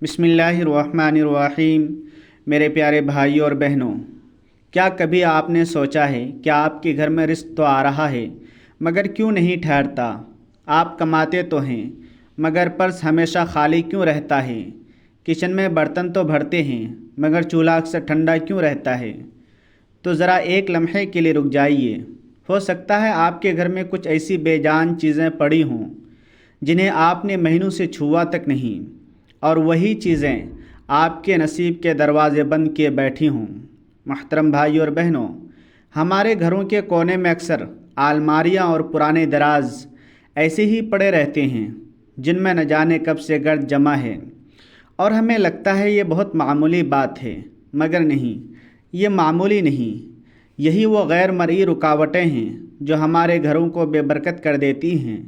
بسم اللہ الرحمن الرحیم۔ میرے پیارے بھائیوں اور بہنوں، کیا کبھی آپ نے سوچا ہے کہ آپ کے گھر میں رزق تو آ رہا ہے مگر کیوں نہیں ٹھہرتا؟ آپ کماتے تو ہیں مگر پرس ہمیشہ خالی کیوں رہتا ہے؟ کچن میں برتن تو بھرتے ہیں مگر چولہا اکثر ٹھنڈا کیوں رہتا ہے؟ تو ذرا ایک لمحے کے لیے رک جائیے۔ ہو سکتا ہے آپ کے گھر میں کچھ ایسی بے جان چیزیں پڑی ہوں جنہیں آپ نے مہینوں سے چھوا تک نہیں، اور وہی چیزیں آپ کے نصیب کے دروازے بند کیے بیٹھی ہوں۔ محترم بھائی اور بہنوں، ہمارے گھروں کے کونے میں اکثر الماریاں اور پرانے دراز ایسے ہی پڑے رہتے ہیں جن میں نہ جانے کب سے گرد جمع ہے، اور ہمیں لگتا ہے یہ بہت معمولی بات ہے، مگر نہیں، یہ معمولی نہیں۔ یہی وہ غیر مرئی رکاوٹیں ہیں جو ہمارے گھروں کو بے برکت کر دیتی ہیں،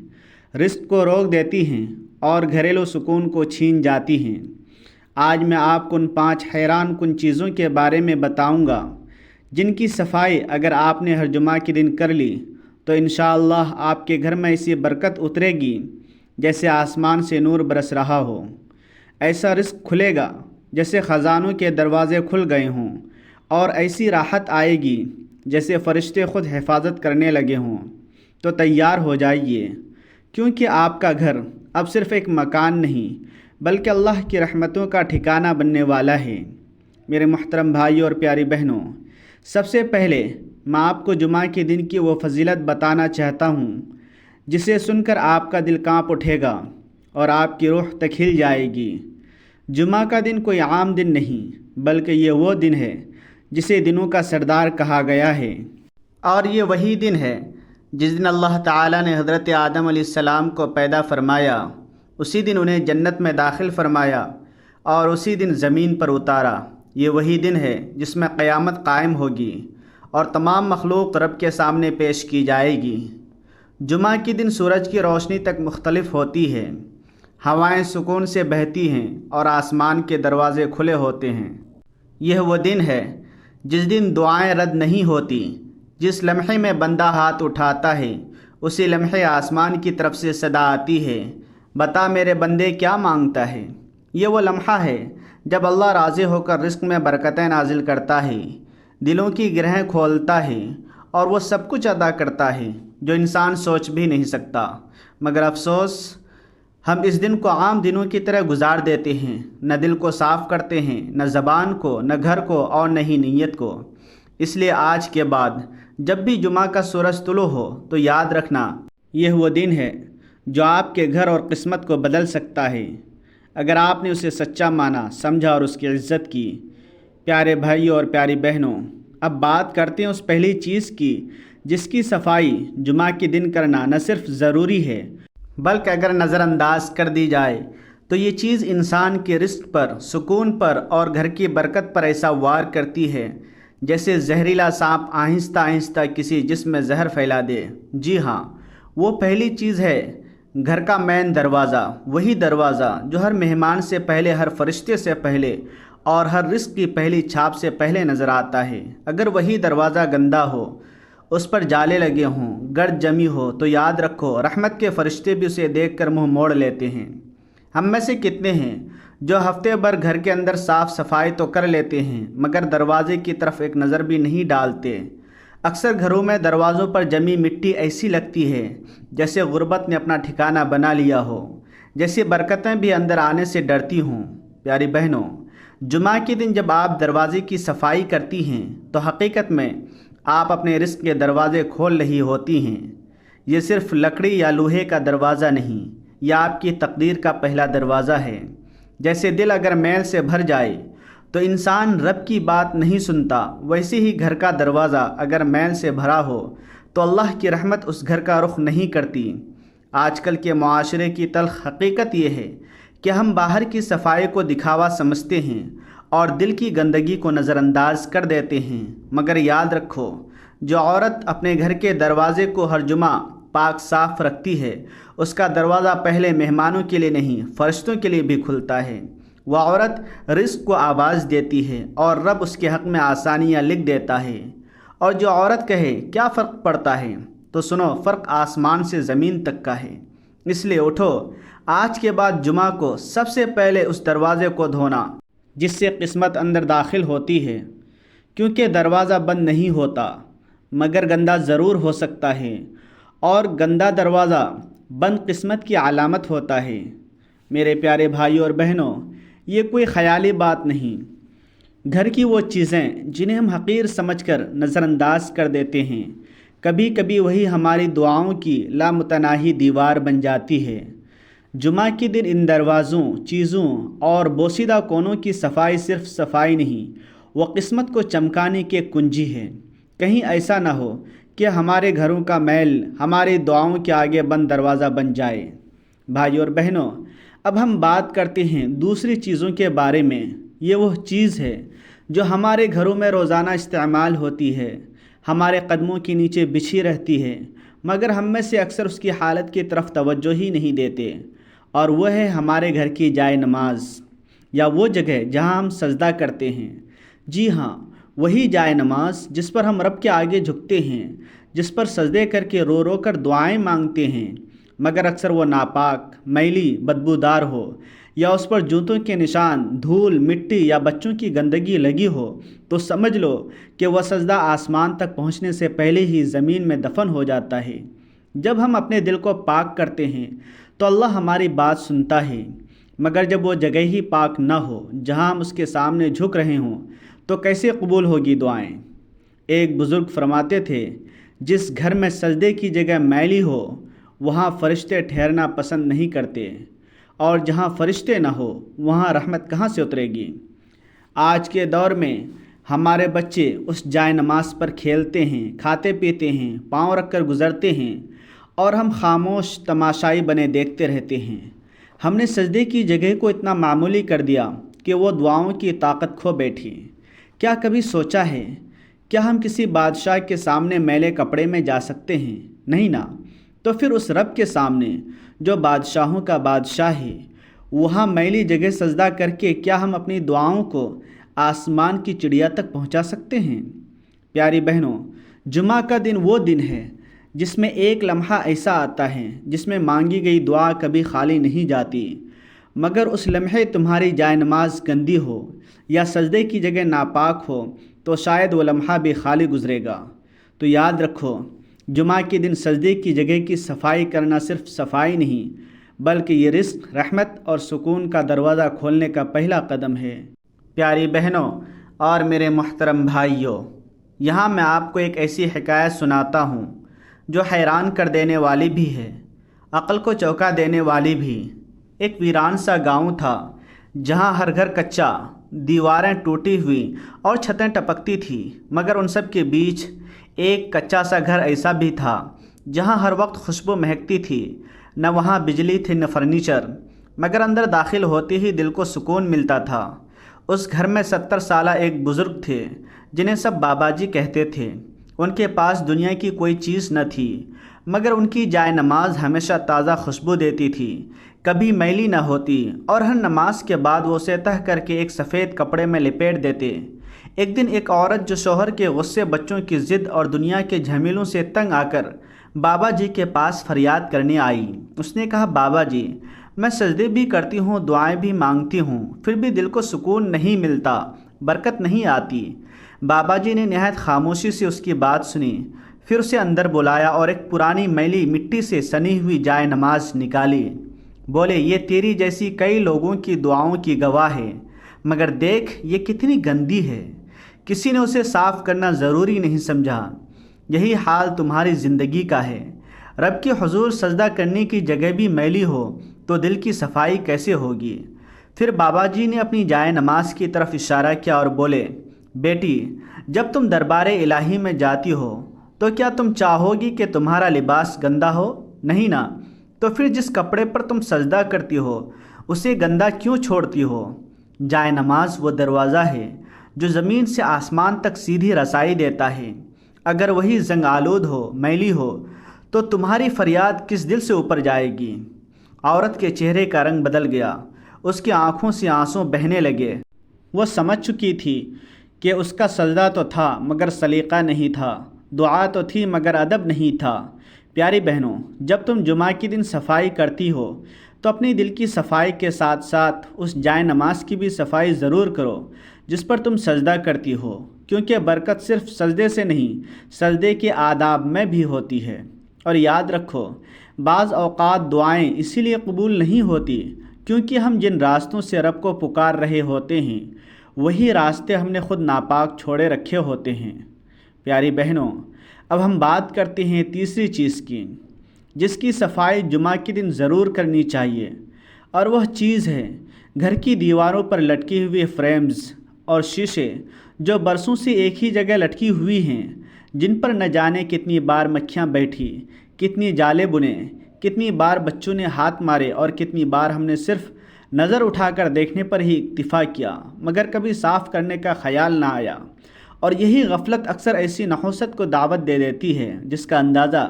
رزق کو روک دیتی ہیں اور گھریلو سکون کو چھین جاتی ہیں۔ آج میں آپ کو ان 5 حیران کن چیزوں کے بارے میں بتاؤں گا جن کی صفائی اگر آپ نے ہر جمعہ کے دن کر لی تو انشاءاللہ آپ کے گھر میں ایسی برکت اترے گی جیسے آسمان سے نور برس رہا ہو۔ ایسا رزق کھلے گا جیسے خزانوں کے دروازے کھل گئے ہوں، اور ایسی راحت آئے گی جیسے فرشتے خود حفاظت کرنے لگے ہوں۔ تو تیار ہو جائیے، کیونکہ آپ کا گھر اب صرف ایک مکان نہیں بلکہ اللہ کی رحمتوں کا ٹھکانہ بننے والا ہے۔ میرے محترم بھائیوں اور پیاری بہنوں، سب سے پہلے میں آپ کو جمعہ کے دن کی وہ فضیلت بتانا چاہتا ہوں جسے سن کر آپ کا دل کانپ اٹھے گا اور آپ کی روح تک ہل جائے گی۔ جمعہ کا دن کوئی عام دن نہیں بلکہ یہ وہ دن ہے جسے دنوں کا سردار کہا گیا ہے، اور یہ وہی دن ہے جس دن اللہ تعالیٰ نے حضرت آدم علیہ السلام کو پیدا فرمایا، اسی دن انہیں جنت میں داخل فرمایا اور اسی دن زمین پر اتارا۔ یہ وہی دن ہے جس میں قیامت قائم ہوگی اور تمام مخلوق رب کے سامنے پیش کی جائے گی۔ جمعہ کے دن سورج کی روشنی تک مختلف ہوتی ہے، ہوائیں سکون سے بہتی ہیں اور آسمان کے دروازے کھلے ہوتے ہیں۔ یہ وہ دن ہے جس دن دعائیں رد نہیں ہوتی۔ جس لمحے میں بندہ ہاتھ اٹھاتا ہے اسی لمحے آسمان کی طرف سے صدا آتی ہے، بتا میرے بندے کیا مانگتا ہے۔ یہ وہ لمحہ ہے جب اللہ راضی ہو کر رزق میں برکتیں نازل کرتا ہے، دلوں کی گرہیں کھولتا ہے اور وہ سب کچھ عطا کرتا ہے جو انسان سوچ بھی نہیں سکتا۔ مگر افسوس، ہم اس دن کو عام دنوں کی طرح گزار دیتے ہیں، نہ دل کو صاف کرتے ہیں، نہ زبان کو، نہ گھر کو اور نہ ہی نیت کو۔ اس لیے آج کے بعد جب بھی جمعہ کا سورج طلوع ہو تو یاد رکھنا، یہ وہ دن ہے جو آپ کے گھر اور قسمت کو بدل سکتا ہے اگر آپ نے اسے سچا مانا، سمجھا اور اس کی عزت کی۔ پیارے بھائیوں اور پیاری بہنوں، اب بات کرتے ہیں اس پہلی چیز کی جس کی صفائی جمعہ کے دن کرنا نہ صرف ضروری ہے بلکہ اگر نظر انداز کر دی جائے تو یہ چیز انسان کے رزق پر، سکون پر اور گھر کی برکت پر ایسا وار کرتی ہے جیسے زہریلا سانپ آہستہ آہستہ کسی جسم میں زہر پھیلا دے۔ جی ہاں، وہ پہلی چیز ہے گھر کا مین دروازہ، وہی دروازہ جو ہر مہمان سے پہلے، ہر فرشتے سے پہلے اور ہر رزق کی پہلی چھاپ سے پہلے نظر آتا ہے۔ اگر وہی دروازہ گندا ہو، اس پر جالے لگے ہوں، گرد جمی ہو، تو یاد رکھو رحمت کے فرشتے بھی اسے دیکھ کر منہ موڑ لیتے ہیں۔ ہم میں سے کتنے ہیں جو ہفتے بھر گھر کے اندر صاف صفائی تو کر لیتے ہیں مگر دروازے کی طرف ایک نظر بھی نہیں ڈالتے؟ اکثر گھروں میں دروازوں پر جمی مٹی ایسی لگتی ہے جیسے غربت نے اپنا ٹھکانہ بنا لیا ہو، جیسے برکتیں بھی اندر آنے سے ڈرتی ہوں۔ پیاری بہنوں، جمعہ کے دن جب آپ دروازے کی صفائی کرتی ہیں تو حقیقت میں آپ اپنے رزق کے دروازے کھول رہی ہوتی ہیں۔ یہ صرف لکڑی یا لوہے کا دروازہ نہیں، یہ آپ کی تقدیر کا پہلا دروازہ ہے۔ جیسے دل اگر میل سے بھر جائے تو انسان رب کی بات نہیں سنتا، ویسے ہی گھر کا دروازہ اگر میل سے بھرا ہو تو اللہ کی رحمت اس گھر کا رخ نہیں کرتی۔ آج کل کے معاشرے کی تلخ حقیقت یہ ہے کہ ہم باہر کی صفائی کو دکھاوا سمجھتے ہیں اور دل کی گندگی کو نظر انداز کر دیتے ہیں، مگر یاد رکھو جو عورت اپنے گھر کے دروازے کو ہر جمعہ پاک صاف رکھتی ہے اس کا دروازہ پہلے مہمانوں کے لیے نہیں فرشتوں کے لیے بھی کھلتا ہے۔ وہ عورت رزق کو آواز دیتی ہے اور رب اس کے حق میں آسانیاں لکھ دیتا ہے۔ اور جو عورت کہے کیا فرق پڑتا ہے، تو سنو، فرق آسمان سے زمین تک کا ہے۔ اس لیے اٹھو، آج کے بعد جمعہ کو سب سے پہلے اس دروازے کو دھونا جس سے قسمت اندر داخل ہوتی ہے، کیونکہ دروازہ بند نہیں ہوتا مگر گندہ ضرور ہو سکتا ہے، اور گندہ دروازہ بند قسمت کی علامت ہوتا ہے۔ میرے پیارے بھائیوں اور بہنوں، یہ کوئی خیالی بات نہیں۔ گھر کی وہ چیزیں جنہیں ہم حقیر سمجھ کر نظر انداز کر دیتے ہیں، کبھی کبھی وہی ہماری دعاؤں کی لامتناہی دیوار بن جاتی ہے۔ جمعہ کے دن ان دروازوں، چیزوں اور بوسیدہ کونوں کی صفائی صرف صفائی نہیں، وہ قسمت کو چمکانے کی کنجی ہے۔ کہیں ایسا نہ ہو کہ ہمارے گھروں کا میل ہماری دعاؤں کے آگے بند دروازہ بن جائے۔ بھائیو اور بہنوں، اب ہم بات کرتے ہیں دوسری چیزوں کے بارے میں۔ یہ وہ چیز ہے جو ہمارے گھروں میں روزانہ استعمال ہوتی ہے، ہمارے قدموں کے نیچے بچھی رہتی ہے، مگر ہم میں سے اکثر اس کی حالت کی طرف توجہ ہی نہیں دیتے، اور وہ ہے ہمارے گھر کی جائے نماز، یا وہ جگہ جہاں ہم سجدہ کرتے ہیں۔ جی ہاں، وہی جائے نماز جس پر ہم رب کے آگے جھکتے ہیں، جس پر سجدے کر کے رو رو کر دعائیں مانگتے ہیں، مگر اکثر وہ ناپاک، میلی، بدبودار ہو، یا اس پر جوتوں کے نشان، دھول، مٹی یا بچوں کی گندگی لگی ہو، تو سمجھ لو کہ وہ سجدہ آسمان تک پہنچنے سے پہلے ہی زمین میں دفن ہو جاتا ہے۔ جب ہم اپنے دل کو پاک کرتے ہیں تو اللہ ہماری بات سنتا ہے، مگر جب وہ جگہ ہی پاک نہ ہو جہاں ہم اس کے سامنے جھک رہے ہوں تو کیسے قبول ہوگی دعائیں؟ ایک بزرگ فرماتے تھے، جس گھر میں سجدے کی جگہ میلی ہو وہاں فرشتے ٹھہرنا پسند نہیں کرتے، اور جہاں فرشتے نہ ہو وہاں رحمت کہاں سے اترے گی؟ آج کے دور میں ہمارے بچے اس جائے نماز پر کھیلتے ہیں، کھاتے پیتے ہیں، پاؤں رکھ کر گزرتے ہیں، اور ہم خاموش تماشائی بنے دیکھتے رہتے ہیں۔ ہم نے سجدے کی جگہ کو اتنا معمولی کر دیا کہ وہ دعاؤں کی طاقت کھو بیٹھی۔ کیا کبھی سوچا ہے کیا ہم کسی بادشاہ کے سامنے میلے کپڑے میں جا سکتے ہیں؟ نہیں نا۔ تو پھر اس رب کے سامنے جو بادشاہوں کا بادشاہ ہے، وہاں میلی جگہ سجدہ کر کے کیا ہم اپنی دعاؤں کو آسمان کی چڑیا تک پہنچا سکتے ہیں؟ پیاری بہنوں، جمعہ کا دن وہ دن ہے جس میں ایک لمحہ ایسا آتا ہے جس میں مانگی گئی دعا کبھی خالی نہیں جاتی، مگر اس لمحے تمہاری جائے نماز گندی ہو یا سجدے کی جگہ ناپاک ہو تو شاید وہ لمحہ بھی خالی گزرے گا۔ تو یاد رکھو، جمعہ کے دن سجدے کی جگہ کی صفائی کرنا صرف صفائی نہیں، بلکہ یہ رزق، رحمت اور سکون کا دروازہ کھولنے کا پہلا قدم ہے۔ پیاری بہنوں اور میرے محترم بھائیوں، یہاں میں آپ کو ایک ایسی حکایت سناتا ہوں جو حیران کر دینے والی بھی ہے، عقل کو چونکا دینے والی بھی۔ ایک ویران سا گاؤں تھا جہاں ہر گھر کچا، دیواریں ٹوٹی ہوئی اور چھتیں ٹپکتی تھی، مگر ان سب کے بیچ ایک کچا سا گھر ایسا بھی تھا جہاں ہر وقت خوشبو مہکتی تھی۔ نہ وہاں بجلی تھی نہ فرنیچر، مگر اندر داخل ہوتے ہی دل کو سکون ملتا تھا۔ اس گھر میں 70 سالہ ایک بزرگ تھے جنہیں سب بابا جی کہتے تھے۔ ان کے پاس دنیا کی کوئی چیز نہ تھی، مگر ان کی جائے نماز ہمیشہ تازہ خوشبو دیتی تھی، کبھی میلی نہ ہوتی، اور ہر نماز کے بعد وہ اسے تہہ کر کے ایک سفید کپڑے میں لپیٹ دیتے۔ ایک دن ایک عورت جو شوہر کے غصے، بچوں کی ضد اور دنیا کے جھمیلوں سے تنگ آ کر بابا جی کے پاس فریاد کرنے آئی۔ اس نے کہا، بابا جی، میں سجدے بھی کرتی ہوں، دعائیں بھی مانگتی ہوں، پھر بھی دل کو سکون نہیں ملتا، برکت نہیں آتی۔ بابا جی نے نہایت خاموشی سے اس کی بات سنی، پھر اسے اندر بلایا اور ایک پرانی میلی مٹی سے سنی ہوئی جائے نماز نکالی۔ بولے، یہ تیری جیسی کئی لوگوں کی دعاؤں کی گواہ ہے، مگر دیکھ یہ کتنی گندی ہے۔ کسی نے اسے صاف کرنا ضروری نہیں سمجھا۔ یہی حال تمہاری زندگی کا ہے۔ رب کے حضور سجدہ کرنے کی جگہ بھی میلی ہو تو دل کی صفائی کیسے ہوگی؟ پھر بابا جی نے اپنی جائے نماز کی طرف اشارہ کیا اور بولے، بیٹی، جب تم دربار الہی میں جاتی ہو تو کیا تم چاہو گی کہ تمہارا لباس گندا ہو؟ نہیں نا۔ تو پھر جس کپڑے پر تم سجدہ کرتی ہو اسے گندا کیوں چھوڑتی ہو؟ جائے نماز وہ دروازہ ہے جو زمین سے آسمان تک سیدھی رسائی دیتا ہے۔ اگر وہی زنگ آلود ہو، میلی ہو، تو تمہاری فریاد کس دل سے اوپر جائے گی؟ عورت کے چہرے کا رنگ بدل گیا، اس کی آنکھوں سے آنسو بہنے لگے۔ وہ سمجھ چکی تھی کہ اس کا سجدہ تو تھا مگر سلیقہ نہیں تھا، دعا تو تھی مگر ادب نہیں تھا۔ پیاری بہنوں، جب تم جمعہ کے دن صفائی کرتی ہو تو اپنی دل کی صفائی کے ساتھ ساتھ اس جائے نماز کی بھی صفائی ضرور کرو جس پر تم سجدہ کرتی ہو، کیونکہ برکت صرف سجدے سے نہیں، سجدے کے آداب میں بھی ہوتی ہے۔ اور یاد رکھو، بعض اوقات دعائیں اسی لیے قبول نہیں ہوتی کیونکہ ہم جن راستوں سے رب کو پکار رہے ہوتے ہیں وہی راستے ہم نے خود ناپاک چھوڑے رکھے ہوتے ہیں۔ پیاری بہنوں، اب ہم بات کرتے ہیں تیسری چیز کی، جس کی صفائی جمعہ کے دن ضرور کرنی چاہیے، اور وہ چیز ہے گھر کی دیواروں پر لٹکی ہوئی فریمز اور شیشے جو برسوں سے ایک ہی جگہ لٹکی ہوئی ہیں، جن پر نہ جانے کتنی بار مکھیاں بیٹھی، کتنی جالے بنے، کتنی بار بچوں نے ہاتھ مارے اور کتنی بار ہم نے صرف نظر اٹھا کر دیکھنے پر ہی اکتفا کیا مگر کبھی صاف کرنے کا خیال نہ آیا۔ اور یہی غفلت اکثر ایسی نحوست کو دعوت دے دیتی ہے جس کا اندازہ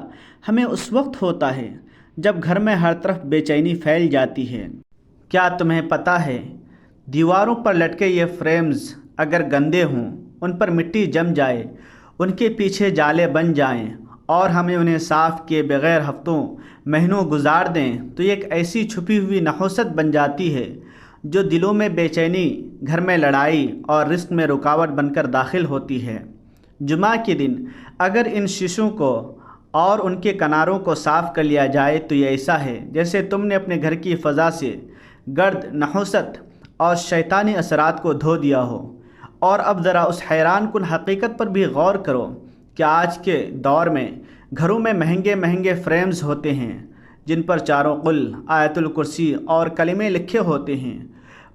ہمیں اس وقت ہوتا ہے جب گھر میں ہر طرف بے چینی پھیل جاتی ہے۔ کیا تمہیں پتہ ہے دیواروں پر لٹکے یہ فریمز اگر گندے ہوں، ان پر مٹی جم جائے، ان کے پیچھے جالے بن جائیں اور ہمیں انہیں صاف کیے بغیر ہفتوں مہینوں گزار دیں تو یہ ایک ایسی چھپی ہوئی نحوست بن جاتی ہے جو دلوں میں بے چینی، گھر میں لڑائی اور رزق میں رکاوٹ بن کر داخل ہوتی ہے۔ جمعہ کے دن اگر ان شیشوں کو اور ان کے کناروں کو صاف کر لیا جائے تو یہ ایسا ہے جیسے تم نے اپنے گھر کی فضا سے گرد، نحوست اور شیطانی اثرات کو دھو دیا ہو۔ اور اب ذرا اس حیران کن حقیقت پر بھی غور کرو کہ آج کے دور میں گھروں میں مہنگے مہنگے فریمز ہوتے ہیں جن پر چاروں قل، آیت الکرسی اور کلمے لکھے ہوتے ہیں،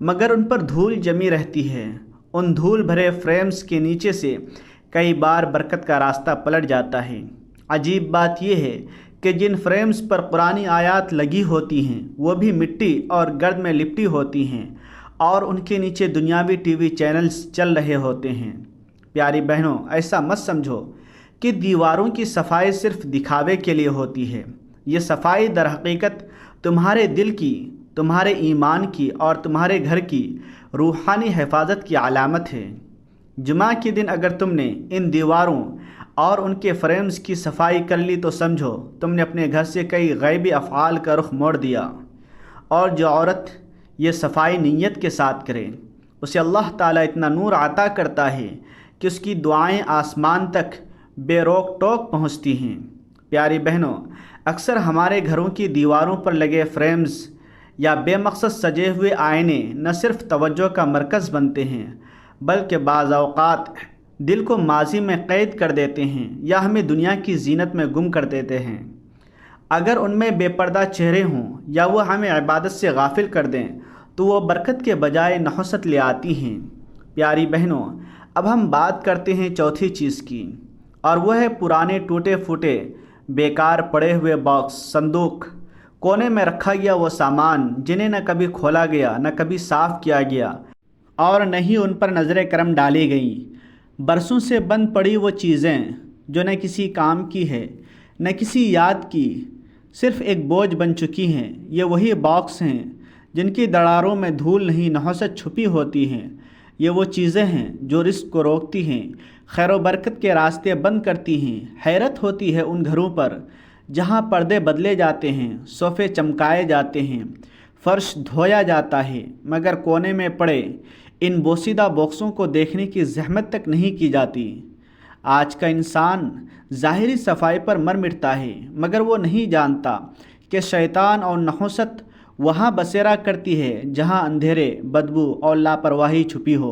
مگر ان پر دھول جمی رہتی ہے۔ ان دھول بھرے فریمز کے نیچے سے کئی بار برکت کا راستہ پلٹ جاتا ہے۔ عجیب بات یہ ہے کہ جن فریمز پر قرآنی آیات لگی ہوتی ہیں وہ بھی مٹی اور گرد میں لپٹی ہوتی ہیں اور ان کے نیچے دنیاوی ٹی وی چینلز چل رہے ہوتے ہیں۔ پیاری بہنوں، ایسا مت سمجھو کہ دیواروں کی صفائی صرف دکھاوے کے لیے ہوتی ہے۔ یہ صفائی در حقیقت تمہارے دل کی، تمہارے ایمان کی اور تمہارے گھر کی روحانی حفاظت کی علامت ہے۔ جمعہ کے دن اگر تم نے ان دیواروں اور ان کے فریمز کی صفائی کر لی تو سمجھو تم نے اپنے گھر سے کئی غیبی افعال کا رخ موڑ دیا۔ اور جو عورت یہ صفائی نیت کے ساتھ کرے اسے اللہ تعالیٰ اتنا نور عطا کرتا ہے کہ اس کی دعائیں آسمان تک بے روک ٹوک پہنچتی ہیں۔ پیاری بہنوں، اکثر ہمارے گھروں کی دیواروں پر لگے فریمز یا بے مقصد سجے ہوئے آئینے نہ صرف توجہ کا مرکز بنتے ہیں بلکہ بعض اوقات دل کو ماضی میں قید کر دیتے ہیں یا ہمیں دنیا کی زینت میں گم کر دیتے ہیں۔ اگر ان میں بے پردہ چہرے ہوں یا وہ ہمیں عبادت سے غافل کر دیں تو وہ برکت کے بجائے نحوست لے آتی ہیں۔ پیاری بہنوں، اب ہم بات کرتے ہیں چوتھی چیز کی، اور وہ ہے پرانے ٹوٹے پھوٹے بیکار پڑے ہوئے باکس، صندوق، کونے میں رکھا گیا وہ سامان جنہیں نہ کبھی کھولا گیا، نہ کبھی صاف کیا گیا اور نہ ہی ان پر نظر کرم ڈالی گئی۔ برسوں سے بند پڑی وہ چیزیں جو نہ کسی کام کی ہے نہ کسی یاد کی، صرف ایک بوجھ بن چکی ہیں۔ یہ وہی باکس ہیں جن کی دراڑوں میں دھول نہیں نحوست چھپی ہوتی ہیں۔ یہ وہ چیزیں ہیں جو رزق کو روکتی ہیں، خیر و برکت کے راستے بند کرتی ہیں۔ حیرت ہوتی ہے ان گھروں پر جہاں پردے بدلے جاتے ہیں، صوفے چمکائے جاتے ہیں، فرش دھویا جاتا ہے، مگر کونے میں پڑے ان بوسیدہ باکسوں کو دیکھنے کی زحمت تک نہیں کی جاتی۔ آج کا انسان ظاہری صفائی پر مر مٹتا ہے مگر وہ نہیں جانتا کہ شیطان اور نحوست وہاں بسیرا کرتی ہے جہاں اندھیرے، بدبو اور لاپرواہی چھپی ہو۔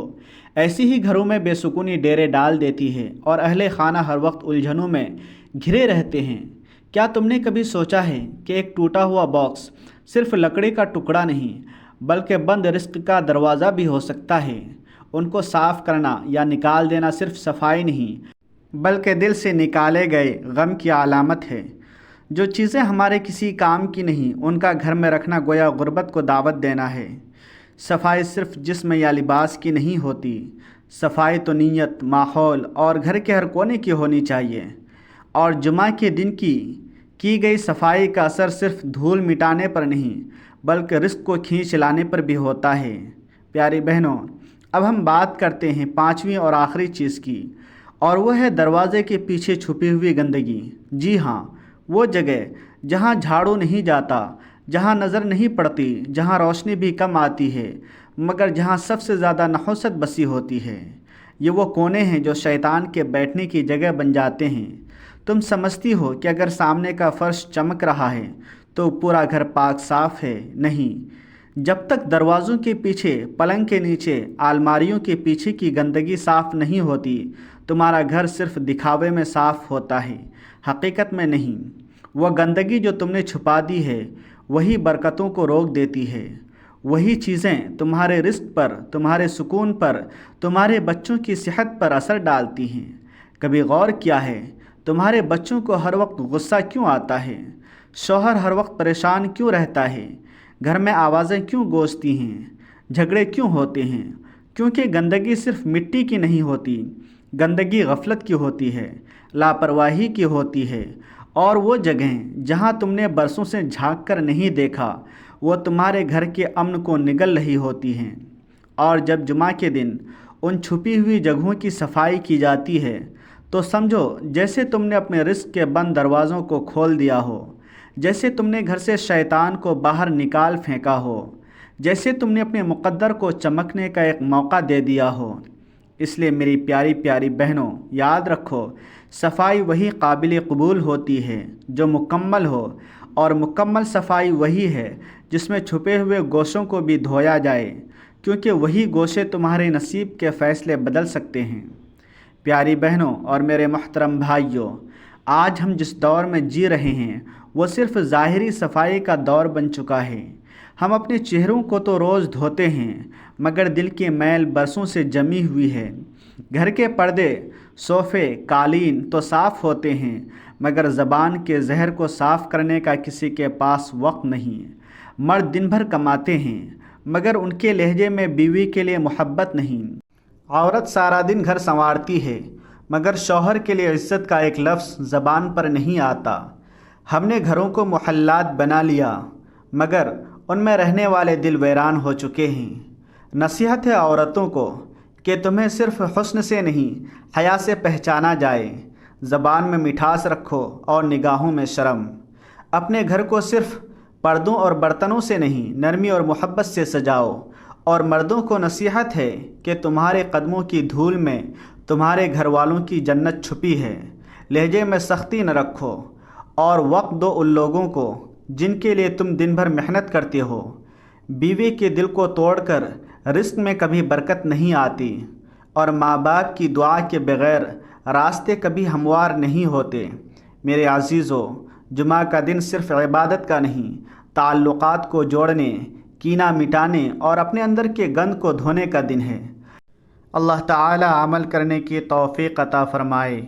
ایسی ہی گھروں میں بے سکونی ڈیرے ڈال دیتی ہے اور اہل خانہ ہر وقت الجھنوں میں گھرے رہتے ہیں۔ کیا تم نے کبھی سوچا ہے کہ ایک ٹوٹا ہوا باکس صرف لکڑی کا ٹکڑا نہیں بلکہ بند رزق کا دروازہ بھی ہو سکتا ہے؟ ان کو صاف کرنا یا نکال دینا صرف صفائی نہیں بلکہ دل سے نکالے گئے غم کی علامت ہے۔ جو چیزیں ہمارے کسی کام کی نہیں ان کا گھر میں رکھنا گویا غربت کو دعوت دینا ہے۔ صفائی صرف جسم یا لباس کی نہیں ہوتی، صفائی تو نیت، ماحول اور گھر کے ہر کونے کی ہونی چاہیے۔ اور جمعہ کے دن کی گئی صفائی کا اثر صرف دھول مٹانے پر نہیں بلکہ رزق کو کھینچ لانے پر بھی ہوتا ہے۔ پیاری بہنوں، اب ہم بات کرتے ہیں پانچویں اور آخری چیز کی، اور وہ ہے دروازے کے پیچھے چھپی ہوئی گندگی۔ جی ہاں، وہ جگہ جہاں جھاڑو نہیں جاتا، جہاں نظر نہیں پڑتی، جہاں روشنی بھی کم آتی ہے، مگر جہاں سب سے زیادہ نحوست بسی ہوتی ہے۔ یہ وہ کونے ہیں جو شیطان کے بیٹھنے کی جگہ بن جاتے ہیں۔ تم سمجھتی ہو کہ اگر سامنے کا فرش چمک رہا ہے تو پورا گھر پاک صاف ہے؟ نہیں، جب تک دروازوں کے پیچھے، پلنگ کے نیچے، الماریوں کے پیچھے کی گندگی صاف نہیں ہوتی، تمہارا گھر صرف دکھاوے میں صاف ہوتا ہے، حقیقت میں نہیں۔ وہ گندگی جو تم نے چھپا دی ہے وہی برکتوں کو روک دیتی ہے۔ وہی چیزیں تمہارے رزق پر، تمہارے سکون پر، تمہارے بچوں کی صحت پر اثر ڈالتی ہیں۔ کبھی غور کیا ہے تمہارے بچوں کو ہر وقت غصہ کیوں آتا ہے؟ شوہر ہر وقت پریشان کیوں رہتا ہے؟ گھر میں آوازیں کیوں گونجتی ہیں؟ جھگڑے کیوں ہوتے ہیں؟ کیونکہ گندگی صرف مٹی کی نہیں ہوتی، گندگی غفلت کی ہوتی ہے، لاپرواہی کی ہوتی ہے، اور وہ جگہیں جہاں تم نے برسوں سے جھانک کر نہیں دیکھا وہ تمہارے گھر کے امن کو نگل رہی ہوتی ہیں۔ اور جب جمعہ کے دن ان چھپی ہوئی جگہوں کی صفائی کی جاتی ہے تو سمجھو جیسے تم نے اپنے رزق کے بند دروازوں کو کھول دیا ہو، جیسے تم نے گھر سے شیطان کو باہر نکال پھینکا ہو، جیسے تم نے اپنے مقدر کو چمکنے کا ایک موقع دے دیا ہو۔ اس لیے میری پیاری پیاری بہنوں، یاد رکھو، صفائی وہی قابل قبول ہوتی ہے جو مکمل ہو، اور مکمل صفائی وہی ہے جس میں چھپے ہوئے گوشوں کو بھی دھویا جائے، کیونکہ وہی گوشے تمہارے نصیب کے فیصلے بدل سکتے ہیں۔ پیاری بہنوں اور میرے محترم بھائیوں، آج ہم جس دور میں جی رہے ہیں وہ صرف ظاہری صفائی کا دور بن چکا ہے۔ ہم اپنے چہروں کو تو روز دھوتے ہیں مگر دل کی میل برسوں سے جمی ہوئی ہے۔ گھر کے پردے، صوفے، قالین تو صاف ہوتے ہیں مگر زبان کے زہر کو صاف کرنے کا کسی کے پاس وقت نہیں۔ مرد دن بھر کماتے ہیں مگر ان کے لہجے میں بیوی کے لیے محبت نہیں۔ عورت سارا دن گھر سنوارتی ہے مگر شوہر کے لیے عزت کا ایک لفظ زبان پر نہیں آتا۔ ہم نے گھروں کو محلات بنا لیا مگر ان میں رہنے والے دل ویران ہو چکے ہیں۔ نصیحت ہے عورتوں کو کہ تمہیں صرف حسن سے نہیں حیا سے پہچانا جائے۔ زبان میں مٹھاس رکھو اور نگاہوں میں شرم۔ اپنے گھر کو صرف پردوں اور برتنوں سے نہیں نرمی اور محبت سے سجاؤ، اور مردوں کو نصیحت ہے کہ تمہارے قدموں کی دھول میں تمہارے گھر والوں کی جنت چھپی ہے۔ لہجے میں سختی نہ رکھو اور وقت دو ان لوگوں کو جن کے لیے تم دن بھر محنت کرتے ہو۔ بیوی کے دل کو توڑ کر رزق میں کبھی برکت نہیں آتی، اور ماں باپ کی دعا کے بغیر راستے کبھی ہموار نہیں ہوتے۔ میرے عزیزو، جمعہ کا دن صرف عبادت کا نہیں، تعلقات کو جوڑنے، کینہ مٹانے اور اپنے اندر کے گند کو دھونے کا دن ہے۔ اللہ تعالی عمل کرنے کی توفیق عطا فرمائے۔